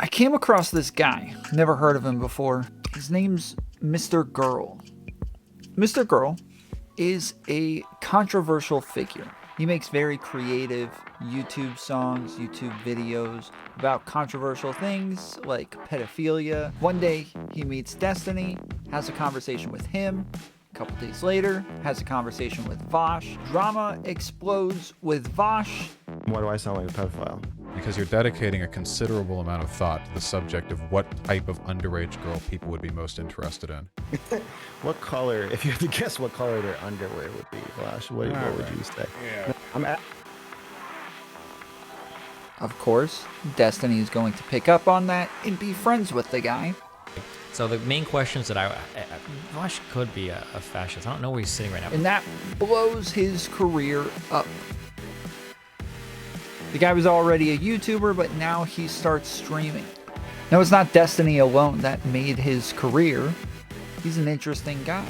I came across this guy. Never heard of him before. His name's Mr. Girl. Mr. Girl is a controversial figure. He makes very creative YouTube songs, YouTube videos about controversial things like pedophilia. One day he meets Destiny, has a conversation with him. A couple days later, has a conversation with Vosh. Drama explodes with Vosh. Why do I sound like a pedophile? Because you're dedicating a considerable amount of thought to the subject of what type of underage girl people would be most interested in. What color, if you had to guess what color their underwear would be, Flash, what would you say? Yeah. Of course, Destiny is going to pick up on that and be friends with the guy. So the main questions that Vosh could be a fascist. I don't know where he's sitting right now. And that blows his career up. The guy was already a YouTuber, but now he starts streaming. Now, it's not Destiny alone that made his career. He's an interesting guy.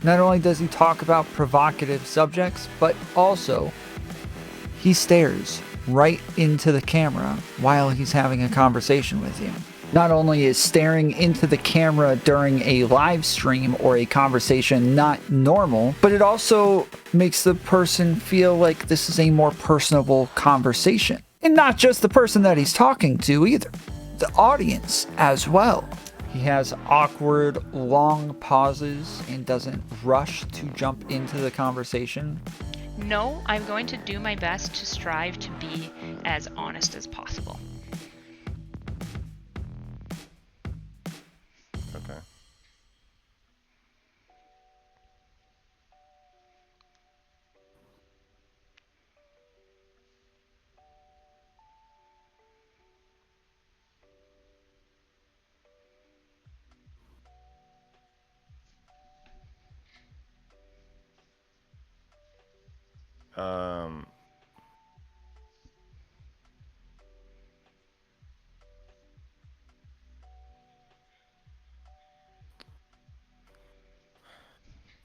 Not only does he talk about provocative subjects, but also he stares right into the camera while he's having a conversation with you. Not only is staring into the camera during a live stream or a conversation not normal, but it also makes the person feel like this is a more personable conversation. And not just the person that he's talking to either, the audience as well. He has awkward, long pauses and doesn't rush to jump into the conversation. No, I'm going to do my best to strive to be as honest as possible. Okay.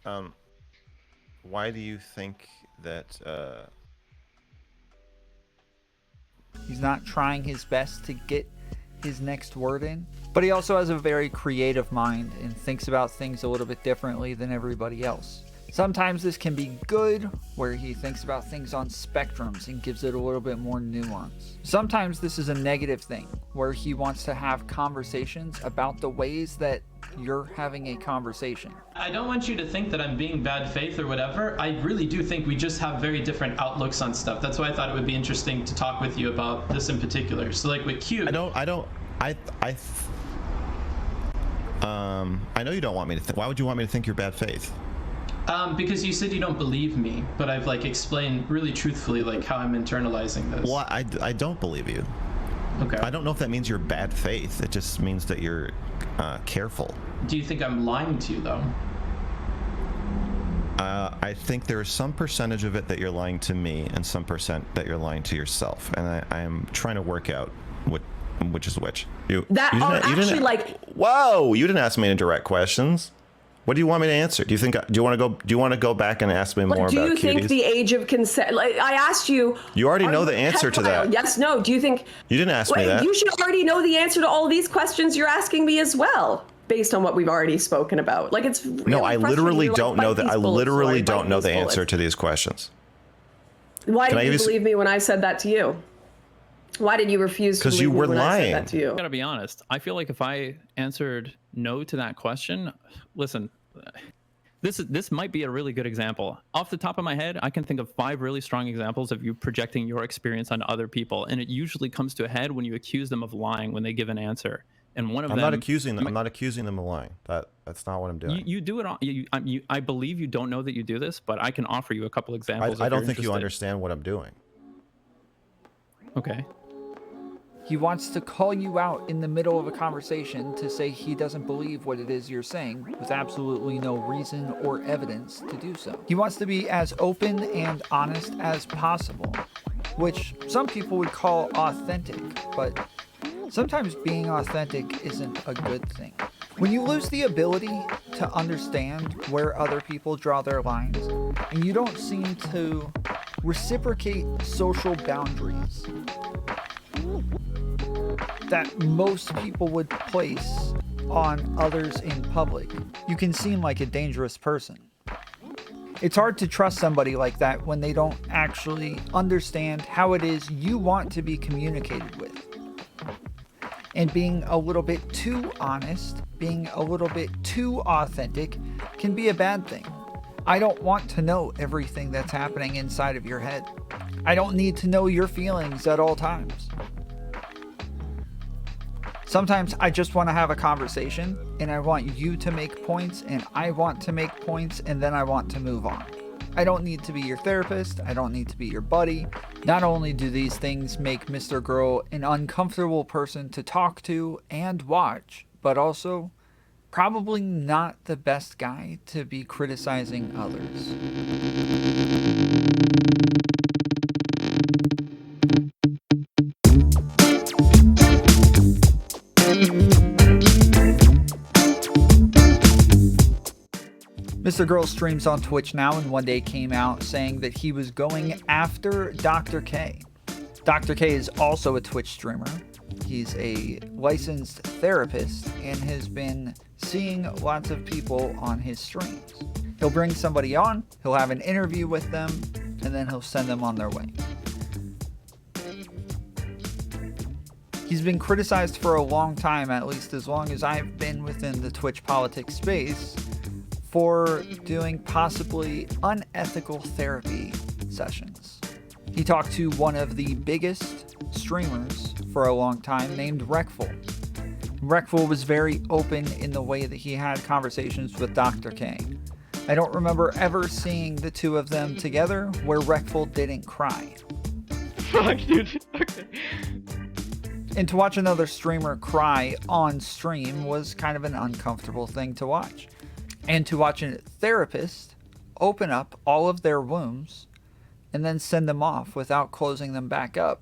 Um, why do you think that, He's not trying his best to get his next word in, but he also has a very creative mind and thinks about things a little bit differently than everybody else. Sometimes this can be good, where he thinks about things on spectrums and gives it a little bit more nuance. Sometimes this is a negative thing, where he wants to have conversations about the ways that you're having a conversation. I don't want you to think that I'm being bad faith or whatever. I really do think we just have very different outlooks on stuff. That's why I thought it would be interesting to talk with you about this in particular. So like with Q, I know you don't want me to think. Why would you want me to think you're bad faith? because you said you don't believe me, but I've like explained really truthfully like how I'm internalizing this. Well, I don't believe you. Okay. I don't know if that means you're bad faith. It just means that you're careful. Do you think I'm lying to you though? I think there is some percentage of it that you're lying to me and some percent that you're lying to yourself. And I am trying to work out which is which. You didn't, like... Whoa, you didn't ask me any direct questions. What do you want me to answer? Do you want to go back and ask me more about cuties? Do you think the age of consent, like I asked you... You already know the answer to that. Yes, no. Do you think... You didn't ask me that. You should already know the answer to all these questions you're asking me as well, based on what we've already spoken about. Like, it's really No, I literally don't know that. I literally don't know the bullets. answer to these questions. Why did you believe me when I said that to you? Why did you refuse to believe you me were when lying. I said that to you? I gotta be honest. I feel like if I answered no to that question, listen, this might be a really good example. Off the top of my head, I can think of 5 really strong examples of you projecting your experience on other people, and it usually comes to a head when you accuse them of lying when they give an answer. And one of them, I'm not accusing them. I'm not accusing them of lying. That's not what I'm doing. You do it. I believe you don't know that you do this, but I can offer you a couple examples. I don't think you understand what I'm doing. Okay. He wants to call you out in the middle of a conversation to say he doesn't believe what it is you're saying with absolutely no reason or evidence to do so. He wants to be as open and honest as possible, which some people would call authentic, but sometimes being authentic isn't a good thing. When you lose the ability to understand where other people draw their lines, and you don't seem to reciprocate social boundaries, that most people would place on others in public, you can seem like a dangerous person. It's hard to trust somebody like that when they don't actually understand how it is you want to be communicated with. And being a little bit too honest, being a little bit too authentic can be a bad thing. I don't want to know everything that's happening inside of your head. I don't need to know your feelings at all times. Sometimes I just want to have a conversation and I want you to make points and I want to make points and then I want to move on. I don't need to be your therapist. I don't need to be your buddy. Not only do these things make Mr. Girl an uncomfortable person to talk to and watch, but also probably not the best guy to be criticizing others. Mr. Girl streams on Twitch now and one day came out saying that he was going after Dr. K. Dr. K is also a Twitch streamer. He's a licensed therapist and has been seeing lots of people on his streams. He'll bring somebody on, he'll have an interview with them, and then he'll send them on their way. He's been criticized for a long time, at least as long as I've been within the Twitch politics space, for doing possibly unethical therapy sessions. He talked to one of the biggest streamers for a long time named Reckful. Reckful was very open in the way that he had conversations with Dr. K. I don't remember ever seeing the two of them together where Reckful didn't cry. Fuck, dude. Okay. And to watch another streamer cry on stream was kind of an uncomfortable thing to watch. And to watch a therapist open up all of their wounds and then send them off without closing them back up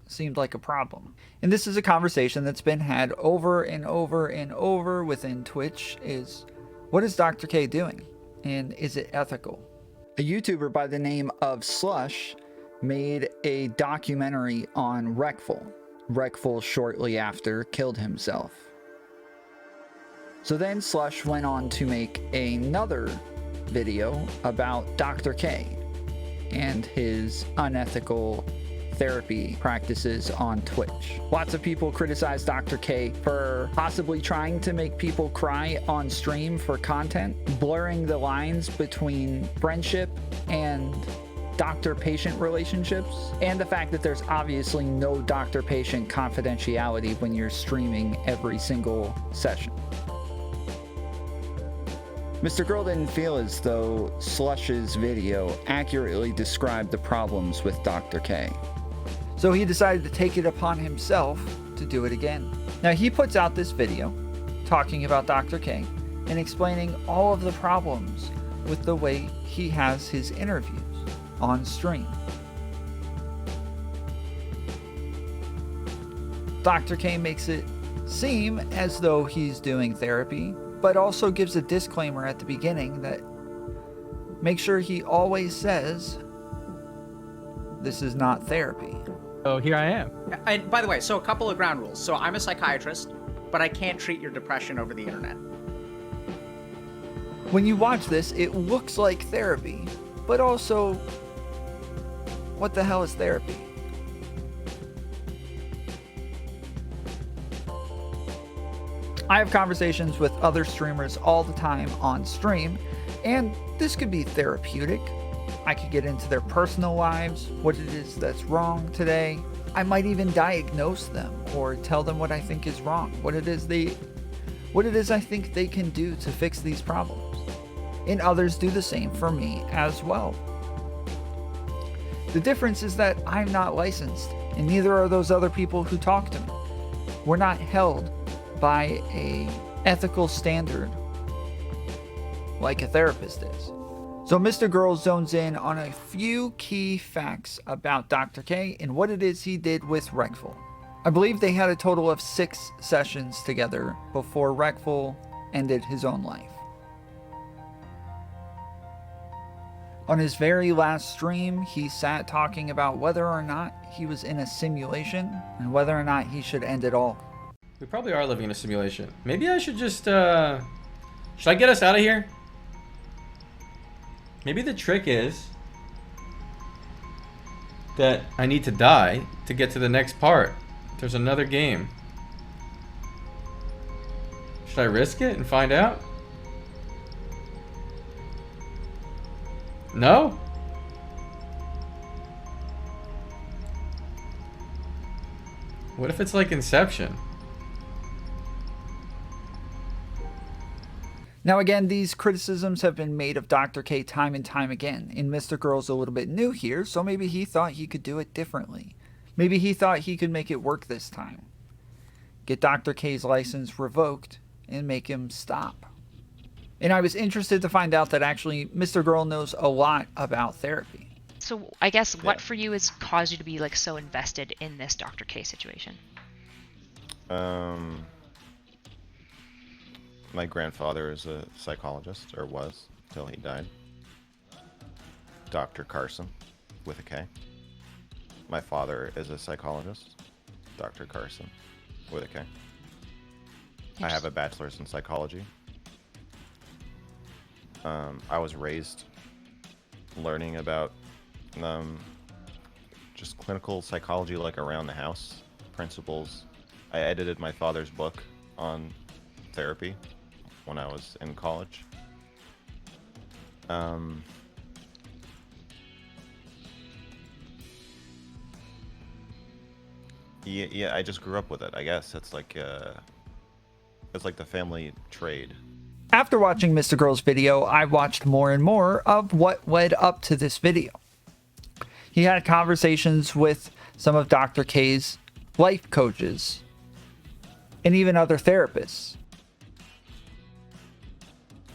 seemed like a problem. And this is a conversation that's been had over and over and over within Twitch is, what is Dr. K doing? And is it ethical? A YouTuber by the name of Slush made a documentary on Reckful. Reckful shortly after killed himself. So then Slush went on to make another video about Dr. K and his unethical therapy practices on Twitch. Lots of people criticize Dr. K for possibly trying to make people cry on stream for content, blurring the lines between friendship and doctor-patient relationships, and the fact that there's obviously no doctor-patient confidentiality when you're streaming every single session. Mr. Girl didn't feel as though Slush's video accurately described the problems with Dr. K. So he decided to take it upon himself to do it again. Now he puts out this video talking about Dr. K and explaining all of the problems with the way he has his interviews on stream. Dr. K makes it seem as though he's doing therapy, but also gives a disclaimer at the beginning that make sure he always says this is not therapy. Oh, here I am. And by the way, so a couple of ground rules. So I'm a psychiatrist, but I can't treat your depression over the internet. When you watch this, it looks like therapy, but also, what the hell is therapy? I have conversations with other streamers all the time on stream, and this could be therapeutic. I could get into their personal lives, what it is that's wrong today. I might even diagnose them or tell them what I think is wrong, what it is I think they can do to fix these problems. And others do the same for me as well. The difference is that I'm not licensed, and neither are those other people who talk to me. We're not held by a ethical standard like a therapist is. So Mr. Girl zones in on a few key facts about Dr. K and what it is he did with Reckful. I believe they had a total of 6 sessions together before Reckful ended his own life. On his very last stream, he sat talking about whether or not he was in a simulation and whether or not he should end it all. We probably are living in a simulation. Maybe I should just, should I get us out of here? Maybe the trick is that I need to die to get to the next part. There's another game. Should I risk it and find out? No? What if it's like Inception? Now again, these criticisms have been made of Dr. K time and time again, and Mr. Girl's a little bit new here, so maybe he thought he could do it differently. Maybe he thought he could make it work this time. Get Dr. K's license revoked and make him stop. And I was interested to find out that actually Mr. Girl knows a lot about therapy. So I guess what for you has caused you to be like so invested in this Dr. K situation? My grandfather is a psychologist, or was, till he died. Dr. Carson, with a K. My father is a psychologist, Dr. Carson, with a K. I have a bachelor's in psychology. I was raised learning about just clinical psychology, like around the house, principles. I edited my father's book on therapy when I was in college. Yeah, I just grew up with it. I guess it's like the family trade. After watching Mr. Girl's video, I watched more and more of what led up to this video. He had conversations with some of Dr. K's life coaches and even other therapists.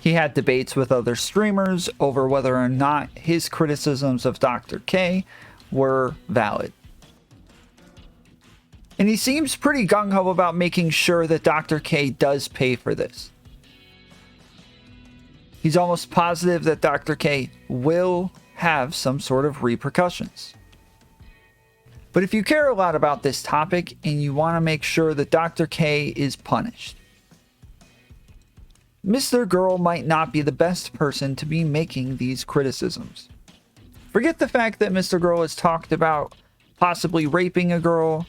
He had debates with other streamers over whether or not his criticisms of Dr. K were valid. And he seems pretty gung-ho about making sure that Dr. K does pay for this. He's almost positive that Dr. K will have some sort of repercussions. But if you care a lot about this topic and you want to make sure that Dr. K is punished, Mr. Girl might not be the best person to be making these criticisms. Forget the fact that Mr. Girl has talked about possibly raping a girl,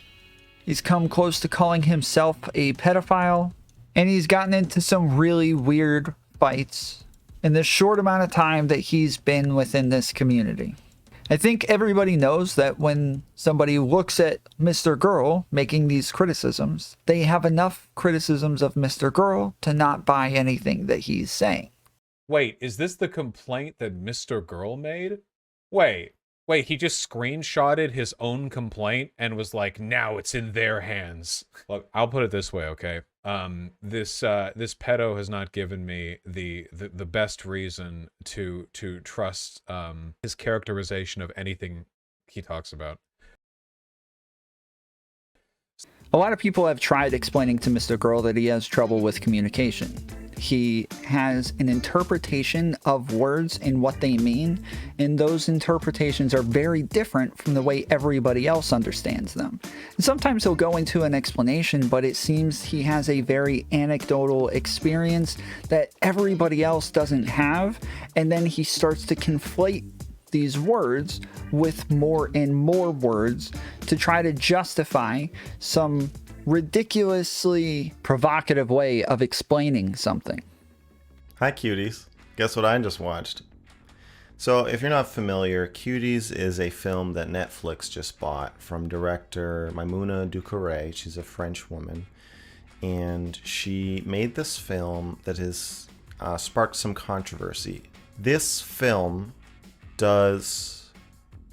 he's come close to calling himself a pedophile, and he's gotten into some really weird fights in the short amount of time that he's been within this community. I think everybody knows that when somebody looks at Mr. Girl making these criticisms, they have enough criticisms of Mr. Girl to not buy anything that he's saying. Wait, is this the complaint that Mr. Girl made? Wait, he just screenshotted his own complaint and was like, now it's in their hands. Look, I'll put it this way, okay? This pedo has not given me the best reason to trust his characterization of anything he talks about. A lot of people have tried explaining to Mr. Girl that he has trouble with communication. He has an interpretation of words and what they mean, and those interpretations are very different from the way everybody else understands them. And sometimes he'll go into an explanation, but it seems he has a very anecdotal experience that everybody else doesn't have, and then he starts to conflate these words with more and more words to try to justify some ridiculously provocative way of explaining something. Hi cuties. Guess what I just watched? So if you're not familiar, Cuties is a film that Netflix just bought from director Maimouna Doucouré. She's a French woman. And she made this film that has sparked some controversy. This film does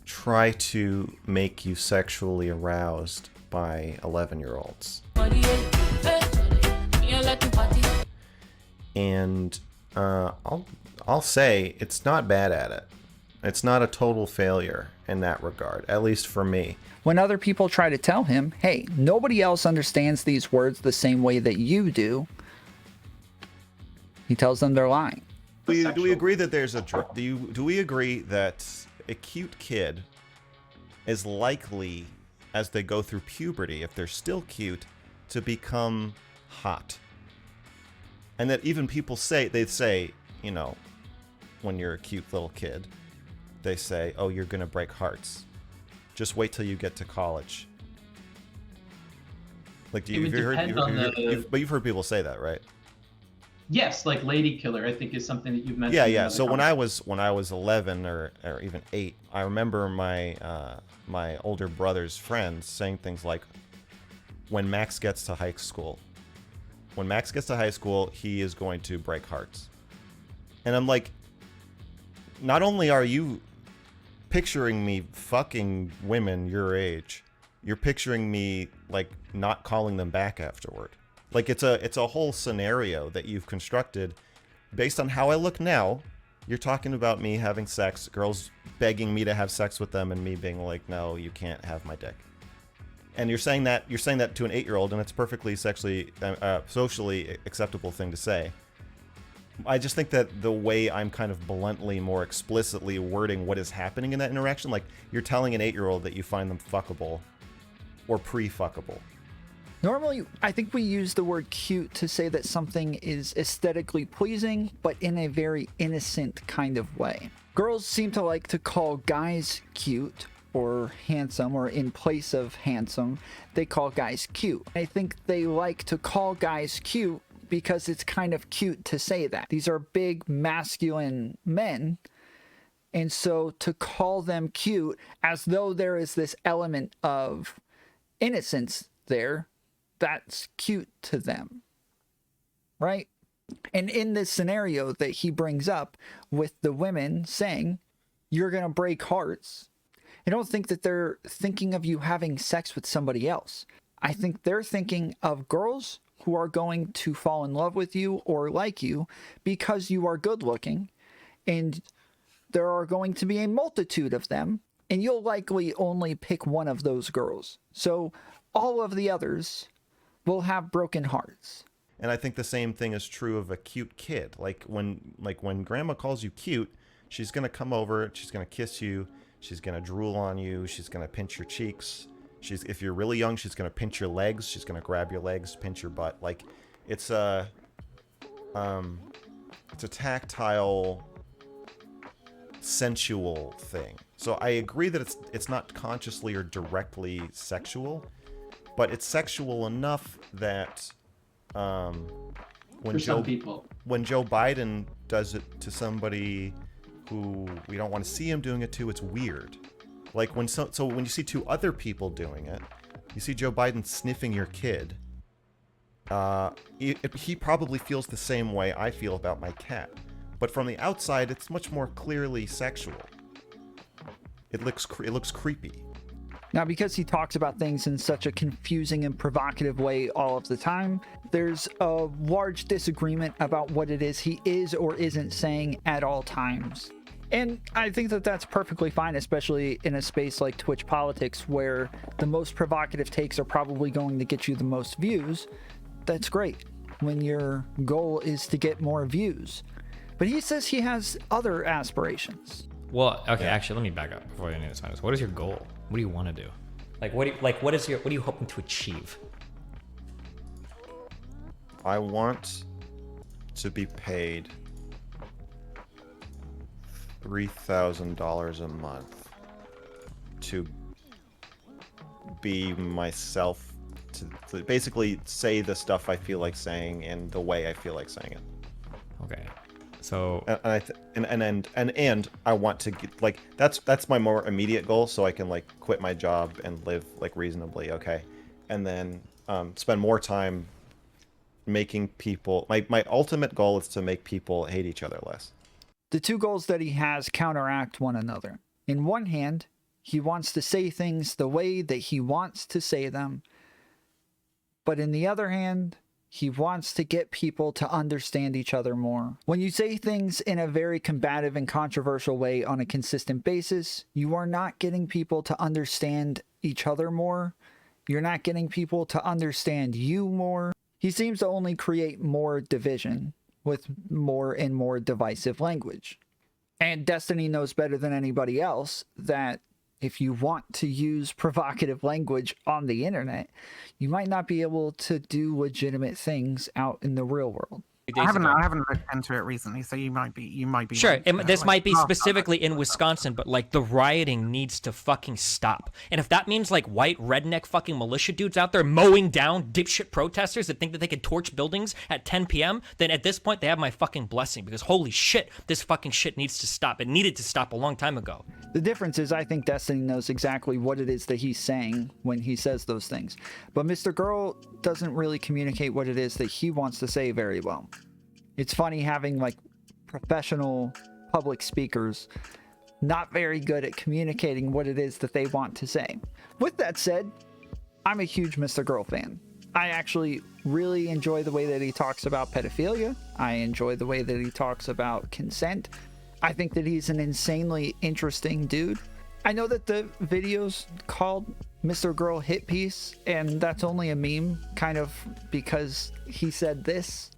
try to make you sexually aroused by 11-year-olds. And I'll say it's not bad at it. It's not a total failure in that regard, at least for me. When other people try to tell him, hey, nobody else understands these words the same way that you do, he tells them they're lying. Do we agree that there's a do we agree that a cute kid is likely, as they go through puberty, if they're still cute, to become hot? And that even people say, you know, when you're a cute little kid, they say, oh, you're gonna break hearts. Just wait till you get to college. Like, you've heard people say that, right? Yes, like Lady Killer, I think is something that you've mentioned. Yeah. So when I was 11 or even 8, I remember my older brother's friends saying things like, when Max gets to high school, he is going to break hearts. And I'm like, not only are you picturing me fucking women your age, you're picturing me like not calling them back afterward. Like, it's a whole scenario that you've constructed based on how I look now. You're talking about me having sex, girls begging me to have sex with them, and me being like, no, you can't have my dick. And you're saying that to an 8-year-old, and it's perfectly socially acceptable thing to say. I just think that the way I'm kind of bluntly, more explicitly wording what is happening in that interaction, like, you're telling an 8-year-old that you find them fuckable or pre-fuckable. Normally, I think we use the word cute to say that something is aesthetically pleasing, but in a very innocent kind of way. Girls seem to like to call guys cute or handsome, or in place of handsome, they call guys cute. I think they like to call guys cute because it's kind of cute to say that. These are big, masculine men, and so to call them cute, as though there is this element of innocence there, that's cute to them, right? And in this scenario that he brings up with the women saying, you're gonna break hearts, I don't think that they're thinking of you having sex with somebody else. I think they're thinking of girls who are going to fall in love with you or like you because you are good looking, and there are going to be a multitude of them, and you'll likely only pick one of those girls. So all of the others will have broken hearts. And I think the same thing is true of a cute kid. Like when grandma calls you cute, she's gonna come over, she's gonna kiss you, she's gonna drool on you, she's gonna pinch your cheeks. If you're really young, she's gonna pinch your legs, she's gonna grab your legs, pinch your butt. Like, it's a tactile, sensual thing. So I agree that it's not consciously or directly sexual, but it's sexual enough that when Joe Biden does it to somebody who we don't want to see him doing it to, it's weird. Like, when when you see two other people doing it, you see Joe Biden sniffing your kid, he probably feels the same way I feel about my cat. But from the outside, it's much more clearly sexual. It looks creepy. Now, because he talks about things in such a confusing and provocative way all of the time, there's a large disagreement about what it is he is or isn't saying at all times. And I think that that's perfectly fine, especially in a space like Twitch politics, where the most provocative takes are probably going to get you the most views. That's great when your goal is to get more views. But he says he has other aspirations. Well, okay, actually, let me back up before any of this. What is your goal? What do you want to do? What are you hoping to achieve? I want to be paid $3,000 a month to be myself, to basically say the stuff I feel like saying in the way I feel like saying it. Okay. So and I want to get, like, that's my more immediate goal, so I can like quit my job and live like reasonably, okay, and then spend more time making people. My ultimate goal is to make people hate each other less. The two goals that he has counteract one another. In one hand, he wants to say things the way that he wants to say them, but in the other hand, he wants to get people to understand each other more. When you say things in a very combative and controversial way on a consistent basis, you are not getting people to understand each other more. You're not getting people to understand you more. He seems to only create more division. with more and more divisive language. And Destiny knows better than anybody else that if you want to use provocative language on the internet, you might not be able to do legitimate things out in the real world. I haven't looked into it recently, so you might be Sure, right. this Like, might be oh, specifically in Wisconsin, but like the rioting needs to fucking stop. And if that means like white redneck fucking militia dudes out there mowing down dipshit protesters that think that they can torch buildings at 10 p.m., then at this point they have my fucking blessing, because holy shit, this fucking shit needs to stop. It needed to stop a long time ago. The difference is I think Destiny knows exactly what it is that he's saying when he says those things. But Mr. Girl doesn't really communicate what it is that he wants to say very well. It's funny having like professional public speakers not very good at communicating what it is that they want to say. With that said, I'm a huge Mr. Girl fan. I actually really enjoy the way that he talks about pedophilia. I enjoy the way that he talks about consent. I think that he's an insanely interesting dude. I know that the video's called Mr. Girl Hit Piece, and that's only a meme, kind of because he said this.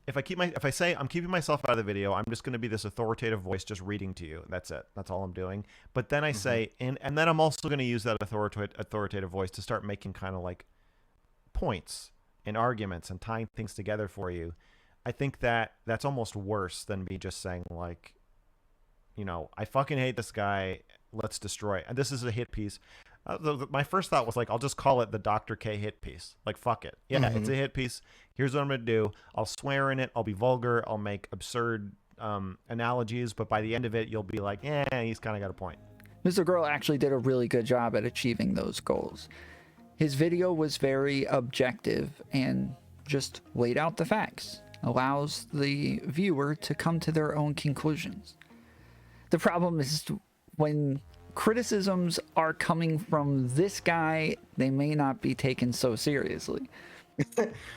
If I say I'm keeping myself out of the video, I'm just going to be this authoritative voice just reading to you. That's it. That's all I'm doing. But then I say, and then I'm also going to use that authoritative voice to start making kind of like points and arguments and tying things together for you. I think that that's almost worse than me just saying like, you know, I fucking hate this guy. Let's destroy it. And this is a hit piece. My first thought was like, I'll just call it the Dr. K hit piece. Like, fuck it. Yeah, it's a hit piece. Here's what I'm going to do. I'll swear in it. I'll be vulgar. I'll make absurd analogies. But by the end of it, you'll be like, he's kind of got a point. Mr. Girl actually did a really good job at achieving those goals. His video was very objective and just laid out the facts. Allows the viewer to come to their own conclusions. The problem is when criticisms are coming from this guy, they may not be taken so seriously.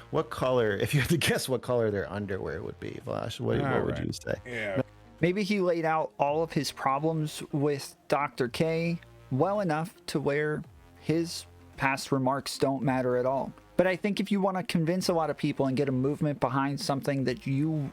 What color, if you had to guess what color their underwear would be, Vlash, what would you say? Yeah. Maybe he laid out all of his problems with Dr. K well enough to where his past remarks don't matter at all. But I think if you want to convince a lot of people and get a movement behind something that you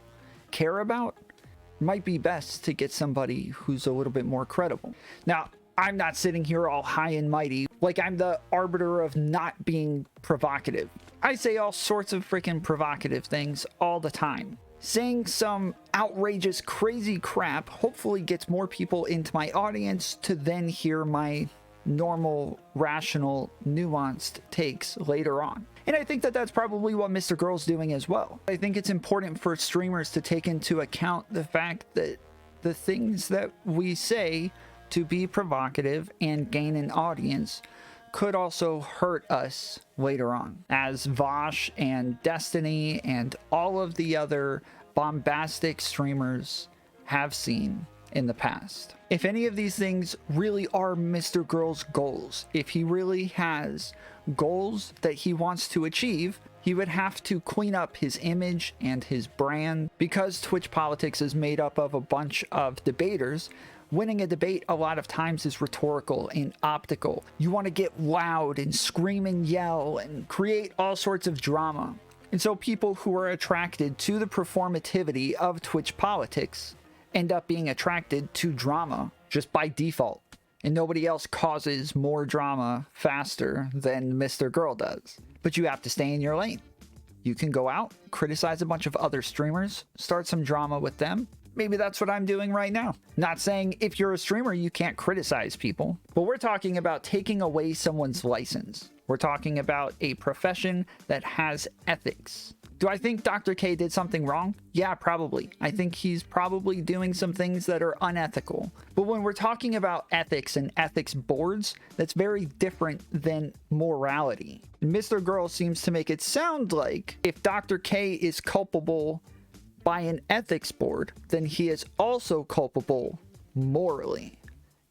care about, it might be best to get somebody who's a little bit more credible. Now, I'm not sitting here all high and mighty like I'm the arbiter of not being provocative. I say all sorts of freaking provocative things all the time. Saying some outrageous, crazy crap hopefully gets more people into my audience to then hear my normal, rational, nuanced takes later on. And I think that that's probably what Mr. Girl's doing as well. I think it's important for streamers to take into account the fact that the things that we say to be provocative and gain an audience could also hurt us later on. As Vosh and Destiny and all of the other bombastic streamers have seen in the past. If any of these things really are Mr. Girl's goals, if he really has goals that he wants to achieve, he would have to clean up his image and his brand. Because Twitch politics is made up of a bunch of debaters, winning a debate a lot of times is rhetorical and optical. You want to get loud and scream and yell and create all sorts of drama. And so people who are attracted to the performativity of Twitch politics end up being attracted to drama just by default. And nobody else causes more drama faster than Mr. Girl does. But you have to stay in your lane. You can go out, criticize a bunch of other streamers, start some drama with them. Maybe that's what I'm doing right now. Not saying if you're a streamer, you can't criticize people, but we're talking about taking away someone's license. We're talking about a profession that has ethics. Do I think Dr. K did something wrong? Yeah, probably. I think he's probably doing some things that are unethical. But when we're talking about ethics and ethics boards, that's very different than morality. Mr. Girl seems to make it sound like if Dr. K is culpable by an ethics board, then he is also culpable morally.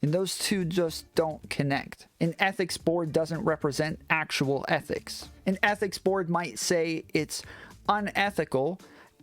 And those two just don't connect. An ethics board doesn't represent actual ethics. An ethics board might say it's unethical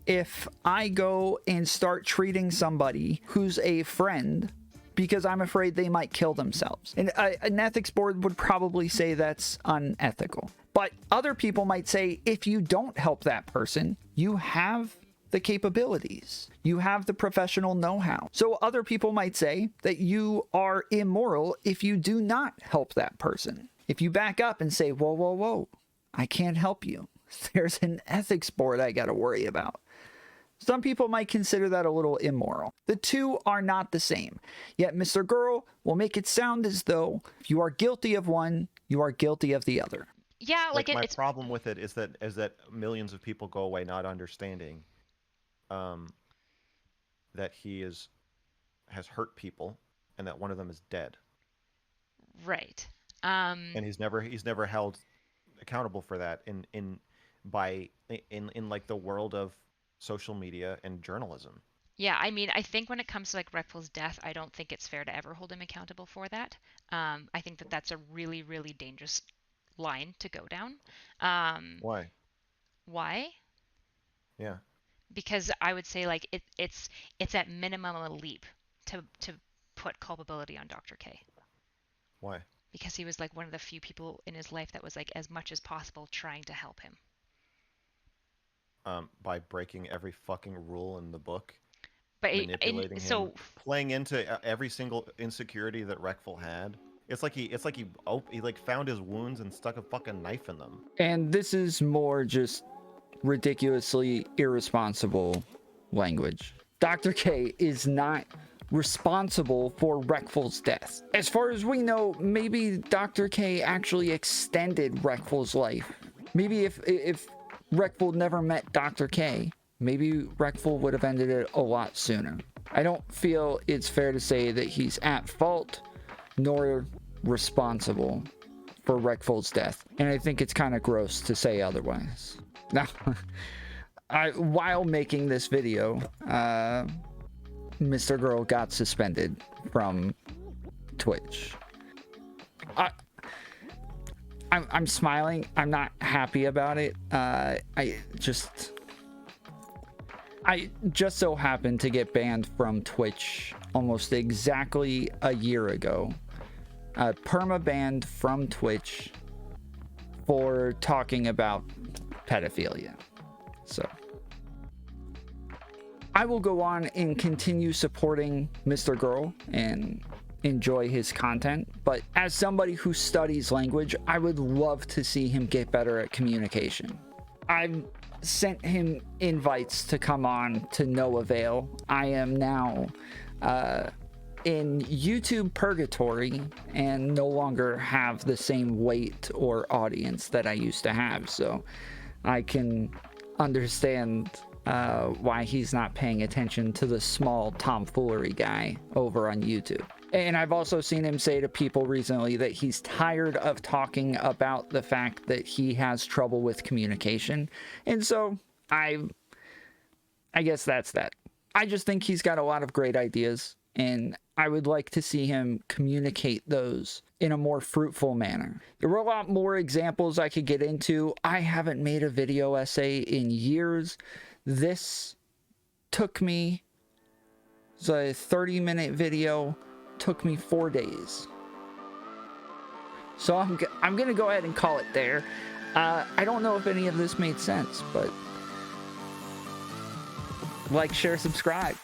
if I go and start treating somebody who's a friend because I'm afraid they might kill themselves. And an ethics board would probably say that's unethical. But other people might say if you don't help that person, you have the capabilities. You have the professional know-how. So other people might say that you are immoral if you do not help that person. If you back up and say, whoa, whoa, whoa, I can't help you. There's an ethics board I got to worry about. Some people might consider that a little immoral. The two are not the same. Yet Mr. Girl will make it sound as though if you are guilty of one, you are guilty of the other. Yeah, like my it's problem with it is that millions of people go away not understanding that he has hurt people and that one of them is dead. right. And he's never held accountable for that in like the world of social media and journalism. Yeah, I mean, I think when it comes to like Reckful's death, I don't think it's fair to ever hold him accountable for that. I think that that's a really, really dangerous line to go down. Why? Why? Yeah. Because I would say like it's at minimum a leap to put culpability on Dr. K. Why? Because he was like one of the few people in his life that was like as much as possible trying to help him. By breaking every fucking rule in the book. But manipulating him, playing into every single insecurity that Reckful had. It's like he found his wounds and stuck a fucking knife in them. And this is more just ridiculously irresponsible language. Dr. K is not responsible for Reckful's death. As far as we know, maybe Dr. K actually extended Reckful's life. Maybe if Reckful never met Dr. K, maybe Reckful would have ended it a lot sooner. I don't feel it's fair to say that he's at fault nor responsible for Reckful's death. And I think it's kind of gross to say otherwise. Now, while making this video, Mr. Girl got suspended from Twitch. I'm smiling. I'm not happy about it. I just so happened to get banned from Twitch almost exactly a year ago. Perma-banned from Twitch for talking about pedophilia. So I will go on and continue supporting Mr. Girl and enjoy his content, but as somebody who studies language, I would love to see him get better at communication. I've sent him invites to come on to no avail. I am now in YouTube purgatory and no longer have the same weight or audience that I used to have, so I can understand why he's not paying attention to the small tomfoolery guy over on YouTube. And I've also seen him say to people recently that he's tired of talking about the fact that he has trouble with communication. And so I guess that's that. I just think he's got a lot of great ideas, and I would like to see him communicate those in a more fruitful manner. There were a lot more examples I could get into. I haven't made a video essay in years. This took me, it's a 30-minute video, took me 4 days. So I'm gonna go ahead and call it there. I don't know if any of this made sense, but like, share, subscribe.